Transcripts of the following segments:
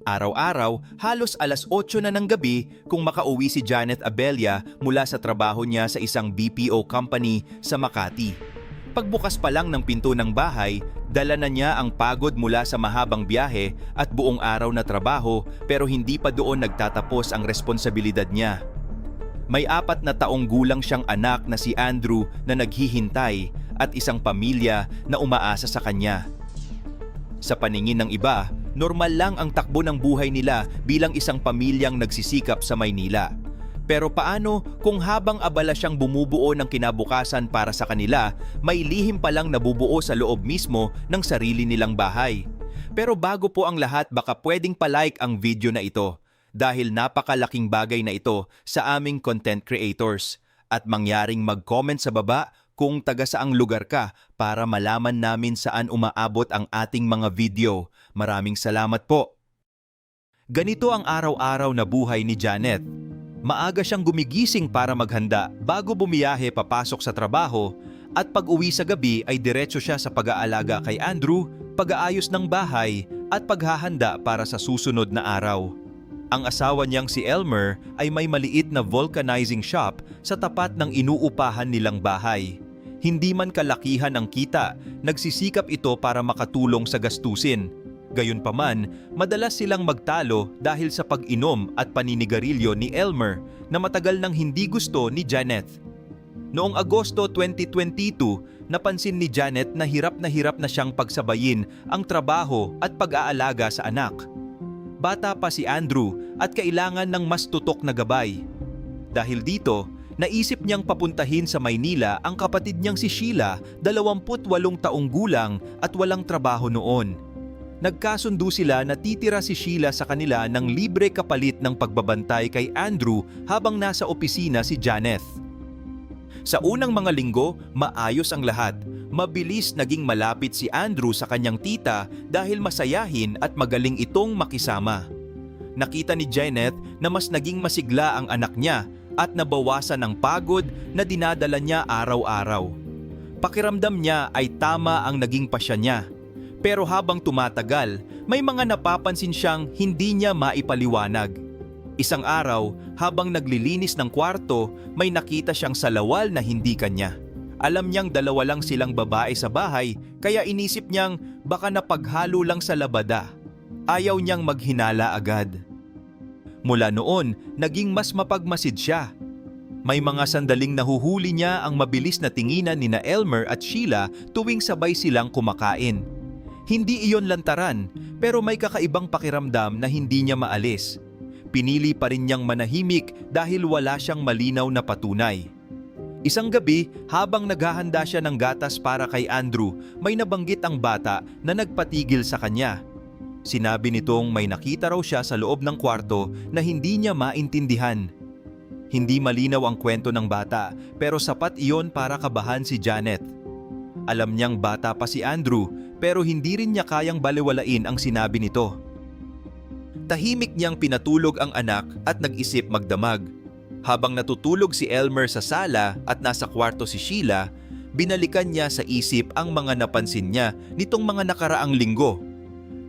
Araw-araw, halos alas 8 na ng gabi kung makauwi si Janet Abella mula sa trabaho niya sa isang BPO company sa Makati. Pagbukas pa lang ng pinto ng bahay, dala na niya ang pagod mula sa mahabang biyahe at buong araw na trabaho pero hindi pa doon nagtatapos ang responsibilidad niya. May 4 na taong gulang siyang anak na si Andrew na naghihintay at isang pamilya na umaasa sa kanya. Sa paningin ng iba, normal lang ang takbo ng buhay nila bilang isang pamilyang nagsisikap sa Maynila. Pero paano kung habang abala siyang bumubuo ng kinabukasan para sa kanila, may lihim palang nabubuo sa loob mismo ng sarili nilang bahay? Pero bago po ang lahat, baka pwedeng palike ang video na ito dahil napakalaking bagay na ito sa aming content creators at mangyaring mag-comment sa baba kung taga saang lugar ka para malaman namin saan umaabot ang ating mga video. Maraming salamat po. Ganito ang araw-araw na buhay ni Janet. Maaga siyang gumigising para maghanda bago bumiyahe papasok sa trabaho at pag-uwi sa gabi ay diretso siya sa pag-aalaga kay Andrew, pag-aayos ng bahay at paghahanda para sa susunod na araw. Ang asawa niyang si Elmer ay may maliit na vulcanizing shop sa tapat ng inuupahan nilang bahay. Hindi man kalakihan ang kita, nagsisikap ito para makatulong sa gastusin. Gayunpaman, madalas silang magtalo dahil sa pag-inom at paninigarilyo ni Elmer na matagal nang hindi gusto ni Janet. Noong Agosto 2022, napansin ni Janet na hirap na siyang pagsabayin ang trabaho at pag-aalaga sa anak. Bata pa si Andrew at kailangan ng mas tutok na gabay. Dahil dito, naisip niyang papuntahin sa Maynila ang kapatid niyang si Sheila, 28 taong gulang at walang trabaho noon. Nagkasundo sila na titira si Sheila sa kanila ng libre kapalit ng pagbabantay kay Andrew habang nasa opisina si Janet. Sa unang mga linggo, maayos ang lahat. Mabilis naging malapit si Andrew sa kanyang tita dahil masayahin at magaling itong makisama. Nakita ni Janet na mas naging masigla ang anak niya at nabawasan ang pagod na dinadala niya araw-araw. Pakiramdam niya ay tama ang naging pasya niya. Pero habang tumatagal, may mga napapansin siyang hindi niya maipaliwanag. Isang araw, habang naglilinis ng kwarto, may nakita siyang salawal na hindi kanya. Alam niyang 2 lang silang babae sa bahay, kaya inisip niyang baka napaghalo lang sa labada. Ayaw niyang maghinala agad. Mula noon, naging mas mapagmasid siya. May mga sandaling nahuhuli niya ang mabilis na tinginan ni Elmer at Sheila tuwing sabay silang kumakain. Hindi iyon lantaran, pero may kakaibang pakiramdam na hindi niya maalis. Pinili pa rin niyang manahimik dahil wala siyang malinaw na patunay. Isang gabi, habang naghahanda siya ng gatas para kay Andrew, may nabanggit ang bata na nagpatigil sa kanya. Sinabi nitong may nakita raw siya sa loob ng kwarto na hindi niya maintindihan. Hindi malinaw ang kwento ng bata, pero sapat iyon para kabahan si Janet. Alam niyang bata pa si Andrew, pero hindi rin niya kayang balewalain ang sinabi nito. Tahimik niyang pinatulog ang anak at nag-isip magdamag. Habang natutulog si Elmer sa sala at nasa kwarto si Sheila, binalikan niya sa isip ang mga napansin niya nitong mga nakaraang linggo.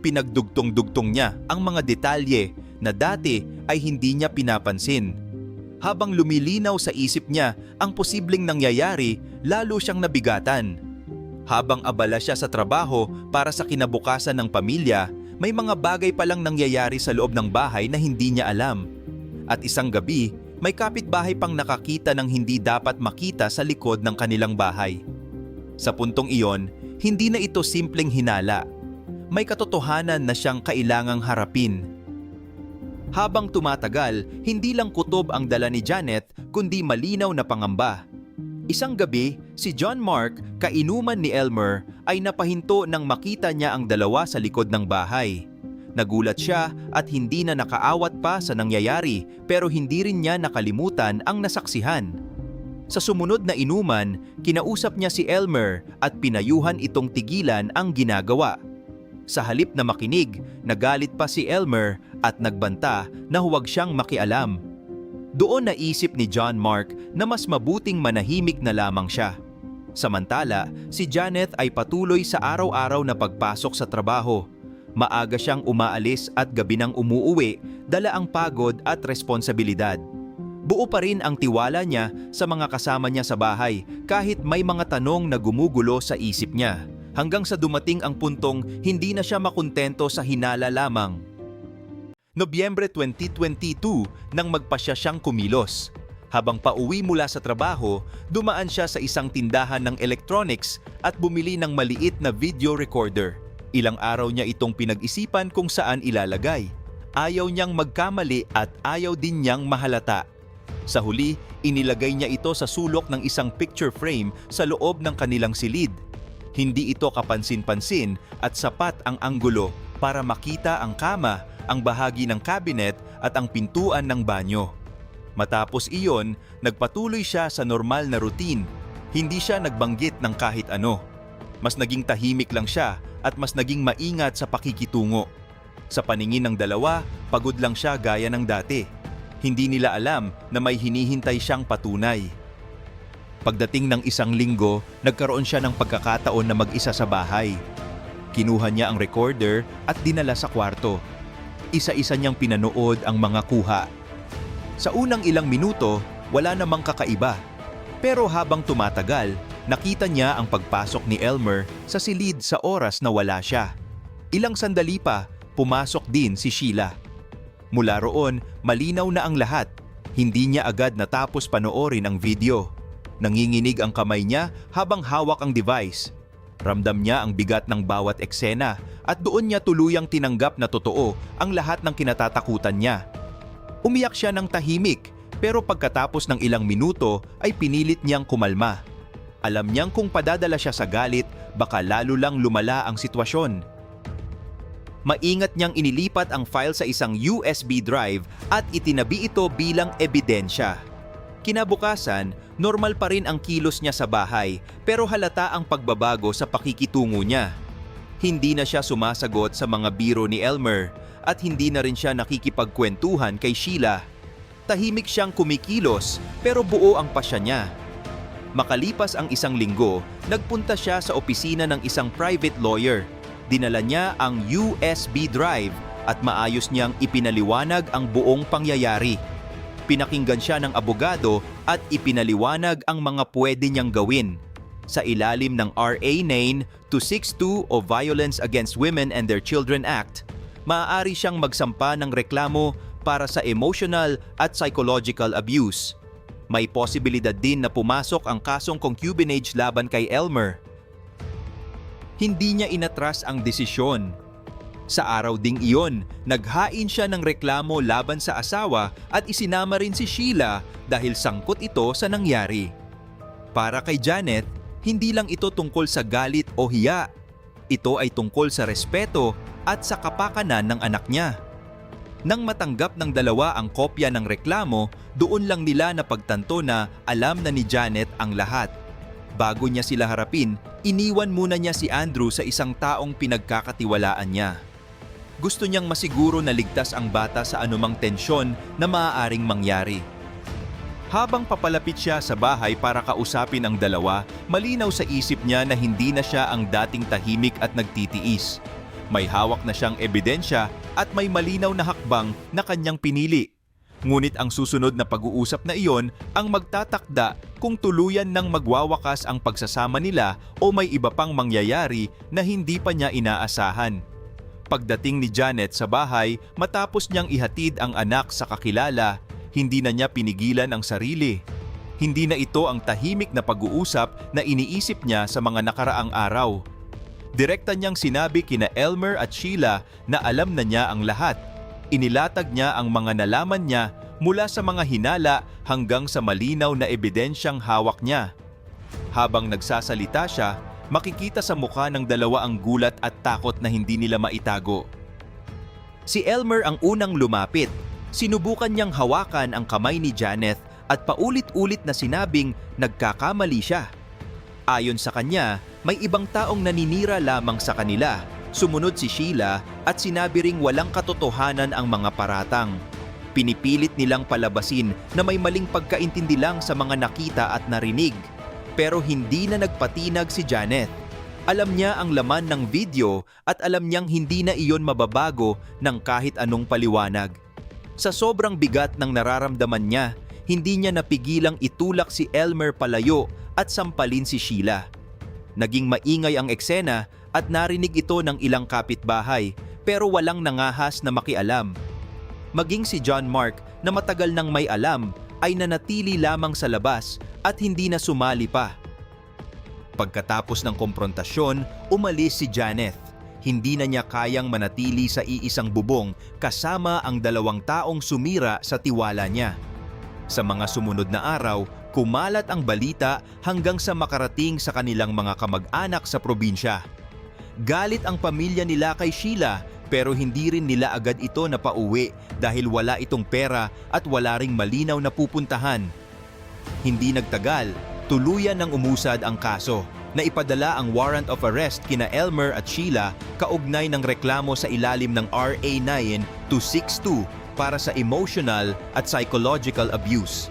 Pinagdugtong-dugtong niya ang mga detalye na dati ay hindi niya pinapansin. Habang lumilinaw sa isip niya ang posibleng nangyayari, lalo siyang nabigatan. Habang abala siya sa trabaho para sa kinabukasan ng pamilya, may mga bagay palang nangyayari sa loob ng bahay na hindi niya alam. At isang gabi, may kapitbahay pang nakakita ng hindi dapat makita sa likod ng kanilang bahay. Sa puntong iyon, hindi na ito simpleng hinala. May katotohanan na siyang kailangang harapin. Habang tumatagal, hindi lang kutob ang dala ni Janet kundi malinaw na pangamba. Isang gabi, si John Mark, kainuman ni Elmer, ay napahinto nang makita niya ang 2 sa likod ng bahay. Nagulat siya at hindi na nakaawat pa sa nangyayari pero hindi rin niya nakalimutan ang nasaksihan. Sa sumunod na inuman, kinausap niya si Elmer at pinayuhan itong tigilan ang ginagawa. Sa halip na makinig, nagalit pa si Elmer at nagbanta na huwag siyang makialam. Doon naisip ni John Mark na mas mabuting manahimik na lamang siya. Samantala, si Janet ay patuloy sa araw-araw na pagpasok sa trabaho. Maaga siyang umaalis at gabi nang umuuwi, dala ang pagod at responsibilidad. Buo pa rin ang tiwala niya sa mga kasama niya sa bahay kahit may mga tanong na gumugulo sa isip niya. Hanggang sa dumating ang puntong hindi na siya makontento sa hinala lamang. Nobyembre 2022 nang magpasya siyang kumilos. Habang pauwi mula sa trabaho, dumaan siya sa isang tindahan ng electronics at bumili ng maliit na video recorder. Ilang araw niya itong pinag-isipan kung saan ilalagay. Ayaw niyang magkamali at ayaw din niyang mahalata. Sa huli, inilagay niya ito sa sulok ng isang picture frame sa loob ng kanilang silid. Hindi ito kapansin-pansin at sapat ang anggulo para makita ang kama, ang bahagi ng cabinet at ang pintuan ng banyo. Matapos iyon, nagpatuloy siya sa normal na routine. Hindi siya nagbanggit ng kahit ano. Mas naging tahimik lang siya at mas naging maingat sa pakikitungo. Sa paningin ng dalawa, pagod lang siya gaya ng dati. Hindi nila alam na may hinihintay siyang patunay. Pagdating ng isang linggo, nagkaroon siya ng pagkakataon na mag-isa sa bahay. Kinuha niya ang recorder at dinala sa kwarto. Isa-isa niyang pinanood ang mga kuha. Sa unang ilang minuto, wala namang kakaiba. Pero habang tumatagal, nakita niya ang pagpasok ni Elmer sa silid sa oras na wala siya. Ilang sandali pa, pumasok din si Sheila. Mula roon, malinaw na ang lahat. Hindi niya agad natapos panoorin ang video. Nanginginig ang kamay niya habang hawak ang device. Ramdam niya ang bigat ng bawat eksena at doon niya tuluyang tinanggap na totoo ang lahat ng kinatatakutan niya. Umiyak siya ng tahimik pero pagkatapos ng ilang minuto ay pinilit niyang kumalma. Alam niyang kung padadala siya sa galit, baka lalo lang lumala ang sitwasyon. Maingat niyang inilipat ang file sa isang USB drive at itinabi ito bilang ebidensya. Kinabukasan, normal pa rin ang kilos niya sa bahay pero halata ang pagbabago sa pakikitungo niya. Hindi na siya sumasagot sa mga biro ni Elmer at hindi na rin siya nakikipagkwentuhan kay Sheila. Tahimik siyang kumikilos pero buo ang pasya niya. Makalipas ang isang linggo, nagpunta siya sa opisina ng isang private lawyer. Dinala niya ang USB drive at maayos niyang ipinaliwanag ang buong pangyayari. Pinakinggan siya ng abogado at ipinaliwanag ang mga pwede niyang gawin. Sa ilalim ng RA 9262 o Violence Against Women and Their Children Act, maaari siyang magsampa ng reklamo para sa emotional at psychological abuse. May posibilidad din na pumasok ang kasong concubinage laban kay Elmer. Hindi niya inatras ang desisyon. Sa araw ding iyon, naghain siya ng reklamo laban sa asawa at isinama rin si Sheila dahil sangkot ito sa nangyari. Para kay Janet, hindi lang ito tungkol sa galit o hiya. Ito ay tungkol sa respeto at sa kapakanan ng anak niya. Nang matanggap ng dalawa ang kopya ng reklamo, doon lang nila napagtanto na alam na ni Janet ang lahat. Bago niya sila harapin, iniwan muna niya si Andrew sa isang taong pinagkakatiwalaan niya. Gusto niyang masiguro na ligtas ang bata sa anumang tensyon na maaaring mangyari. Habang papalapit siya sa bahay para kausapin ang dalawa, malinaw sa isip niya na hindi na siya ang dating tahimik at nagtitiis. May hawak na siyang ebidensya at may malinaw na hakbang na kanyang pinili. Ngunit ang susunod na pag-uusap na iyon ang magtatakda kung tuluyan ng magwawakas ang pagsasama nila o may iba pang mangyayari na hindi pa niya inaasahan. Pagdating ni Janet sa bahay, matapos niyang ihatid ang anak sa kakilala, hindi na niya pinigilan ang sarili. Hindi na ito ang tahimik na pag-uusap na iniisip niya sa mga nakaraang araw. Direkta niyang sinabi kina Elmer at Sheila na alam na niya ang lahat. Inilatag niya ang mga nalaman niya mula sa mga hinala hanggang sa malinaw na ebidensyang hawak niya. Habang nagsasalita siya, makikita sa mukha ng dalawa ang gulat at takot na hindi nila maitago. Si Elmer ang unang lumapit. Sinubukan niyang hawakan ang kamay ni Janet at paulit-ulit na sinabing nagkakamali siya. Ayon sa kanya, may ibang taong naninira lamang sa kanila. Sumunod si Sheila at sinabi ring walang katotohanan ang mga paratang. Pinipilit nilang palabasin na may maling pagkaintindi lang sa mga nakita at narinig. Pero hindi na nagpatinag si Janet. Alam niya ang laman ng video at alam niyang hindi na iyon mababago ng kahit anong paliwanag. Sa sobrang bigat ng nararamdaman niya, hindi niya napigilang itulak si Elmer palayo at sampalin si Sheila. Naging maingay ang eksena at narinig ito ng ilang kapitbahay pero walang nangahas na makialam. Maging si John Mark na matagal nang may alam ay nanatili lamang sa labas at hindi na sumali pa. Pagkatapos ng komprontasyon, umalis si Janet. Hindi na niya kayang manatili sa iisang bubong kasama ang 2 taong sumira sa tiwala niya. Sa mga sumunod na araw, kumalat ang balita hanggang sa makarating sa kanilang mga kamag-anak sa probinsya. Galit ang pamilya nila kay Sheila pero hindi rin nila agad ito napauwi dahil wala itong pera at wala ring malinaw na pupuntahan. Hindi nagtagal, tuluyan nang umusad ang kaso. Naipadala ang warrant of arrest kina Elmer at Sheila kaugnay ng reklamo sa ilalim ng RA 9262 para sa emotional at psychological abuse.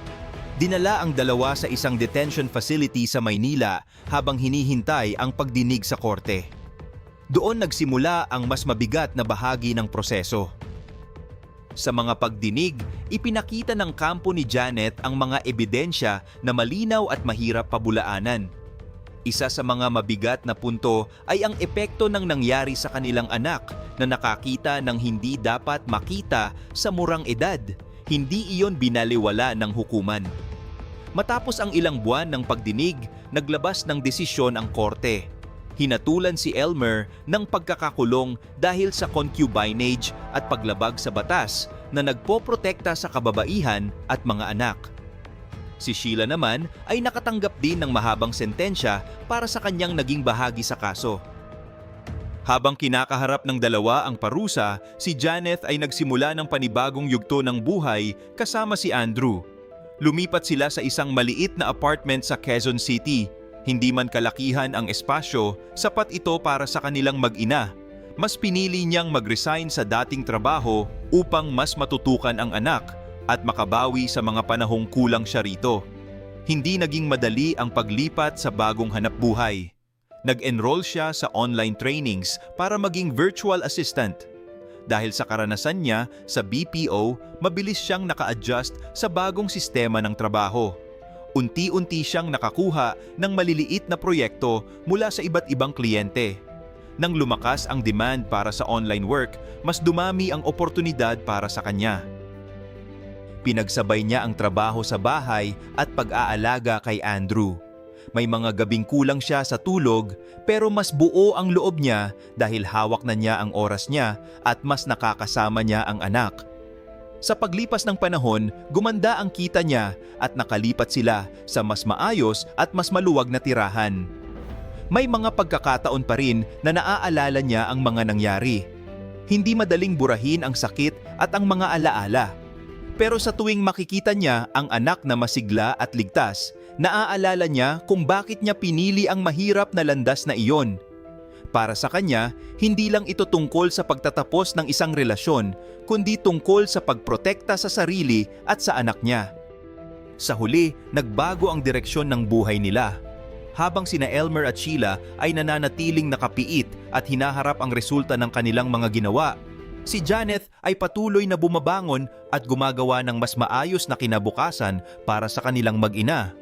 Dinala ang 2 sa isang detention facility sa Maynila habang hinihintay ang pagdinig sa korte. Doon nagsimula ang mas mabigat na bahagi ng proseso. Sa mga pagdinig, ipinakita ng kampo ni Janet ang mga ebidensya na malinaw at mahirap pabulaanan. Isa sa mga mabigat na punto ay ang epekto ng nangyari sa kanilang anak na nakakita ng hindi dapat makita sa murang edad. Hindi iyon binaliwala ng hukuman. Matapos ang ilang buwan ng pagdinig, naglabas ng desisyon ang korte. Hinatulan si Elmer ng pagkakakulong dahil sa concubinage at paglabag sa batas na nagpoprotekta sa kababaihan at mga anak. Si Sheila naman ay nakatanggap din ng mahabang sentensya para sa kanyang naging bahagi sa kaso. Habang kinakaharap ng 2 ang parusa, si Janet ay nagsimula ng panibagong yugto ng buhay kasama si Andrew. Lumipat sila sa isang maliit na apartment sa Quezon City. Hindi man kalakihan ang espasyo, sapat ito para sa kanilang mag-ina. Mas pinili niyang mag-resign sa dating trabaho upang mas matutukan ang anak at makabawi sa mga panahong kulang siya rito. Hindi naging madali ang paglipat sa bagong hanapbuhay. Nag-enroll siya sa online trainings para maging virtual assistant. Dahil sa karanasan niya sa BPO, mabilis siyang naka-adjust sa bagong sistema ng trabaho. Unti-unti siyang nakakuha ng maliliit na proyekto mula sa iba't ibang kliyente. Nang lumakas ang demand para sa online work, mas dumami ang oportunidad para sa kanya. Pinagsabay niya ang trabaho sa bahay at pag-aalaga kay Andrew. May mga gabing kulang siya sa tulog pero mas buo ang loob niya dahil hawak na niya ang oras niya at mas nakakasama niya ang anak. Sa paglipas ng panahon, gumanda ang kita niya at nakalipat sila sa mas maayos at mas maluwag na tirahan. May mga pagkakataon pa rin na naaalala niya ang mga nangyari. Hindi madaling burahin ang sakit at ang mga alaala. Pero sa tuwing makikita niya ang anak na masigla at ligtas, naaalala niya kung bakit niya pinili ang mahirap na landas na iyon. Para sa kanya, hindi lang ito tungkol sa pagtatapos ng isang relasyon, kundi tungkol sa pagprotekta sa sarili at sa anak niya. Sa huli, nagbago ang direksyon ng buhay nila. Habang sina Elmer at Sheila ay nananatiling nakapiit at hinaharap ang resulta ng kanilang mga ginawa, si Janet ay patuloy na bumabangon at gumagawa ng mas maayos na kinabukasan para sa kanilang mag-ina.